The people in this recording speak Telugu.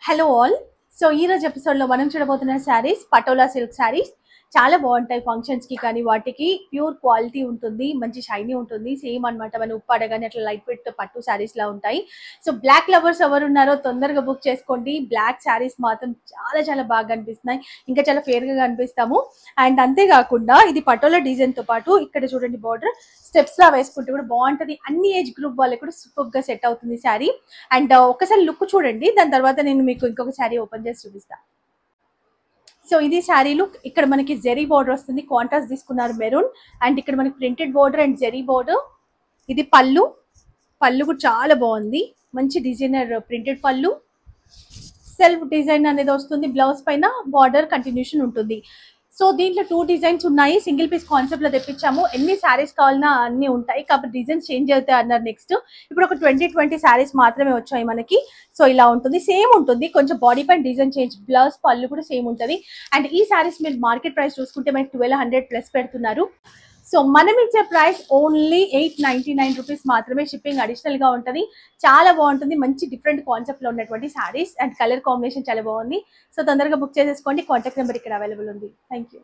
Hello all. సో ఈ రోజు ఎపిసోడ్లో మనం చూడబోతున్న శారీస్ పటోలా సిల్క్ శారీస్. చాలా బాగుంటాయి ఫంక్షన్స్కి కానీ వాటికి. ప్యూర్ క్వాలిటీ ఉంటుంది, మంచి షైనీ ఉంటుంది. సేమ్ అనమాట మన ఉప్పాడ కానీ అట్లా లైట్ వెయిట్ పట్టు శారీస్ లా ఉంటాయి. సో బ్లాక్ లవర్స్ ఎవరు ఉన్నారో తొందరగా బుక్ చేసుకోండి. బ్లాక్ శారీస్ మాత్రం చాలా చాలా బాగా కనిపిస్తున్నాయి, ఇంకా చాలా ఫేర్గా కనిపిస్తాము. అండ్ అంతేకాకుండా ఇది పటోలా డిజైన్తో పాటు ఇక్కడ చూడండి బార్డర్ స్టెప్స్ లా వేసుకుంటే కూడా బాగుంటుంది. అన్ని ఏజ్ గ్రూప్ వాళ్ళకి కూడా సూపర్ గా సెట్ అవుతుంది శారీ. అండ్ ఒకసారి లుక్ చూడండి, దాని తర్వాత నేను మీకు ఇంకొక శారీ ఓపెన్ చేసి చూపిస్తాను. సో ఇది శారీ లుక్. ఇక్కడ మనకి జెరీ బోర్డర్ వస్తుంది, కాంట్రాస్ట్ తీసుకున్నారు మెరూన్. అండ్ ఇక్కడ మనకి printed border and zari border. ఇది పళ్ళు. పళ్ళు కూడా చాలా బాగుంది, మంచి designer printed pallu. Self design అనేది వస్తుంది, బ్లౌజ్ పైన బార్డర్ కంటిన్యూషన్ ఉంటుంది. సో దీంట్లో 2 డిజైన్స్ ఉన్నాయి, సింగిల్ పీస్ కాన్సెప్ట్ లో తెప్పించాము. ఎన్ని శారీస్ కావాలన్నా అన్ని ఉంటాయి, కాబట్టి డిజైన్స్ చేంజ్ అవుతాయి అన్నారు. నెక్స్ట్ ఇప్పుడు ఒక 20 శారీస్ మాత్రమే వచ్చాయి మనకి. సో ఇలా ఉంటుంది, సేమ్ ఉంటుంది, కొంచెం బాడీ పైన డిజైన్ చేంజ్, బ్లౌజ్ పళ్ళు కూడా సేమ్ ఉంటుంది. అండ్ ఈ శారీస్ మీరు మార్కెట్ ప్రైస్ చూసుకుంటే మనకి 1200 ప్లస్ పెడుతున్నారు. సో మనం ఇచ్చే ప్రైస్ ఓన్లీ 899 రూపీస్ మాత్రమే. షిప్పింగ్ అడిషనల్ గా ఉంటుంది. చాలా బాగుంటుంది, మంచి డిఫరెంట్ కాన్సెప్ట్ లో ఉన్నటువంటి శారీస్. అండ్ కలర్ కాంబినేషన్ చాలా బాగుంది. సో తొందరగా బుక్ చేసేసుకోండి. కాంటాక్ట్ నెంబర్ ఇక్కడ అవైలబుల్ ఉంది. Thank you.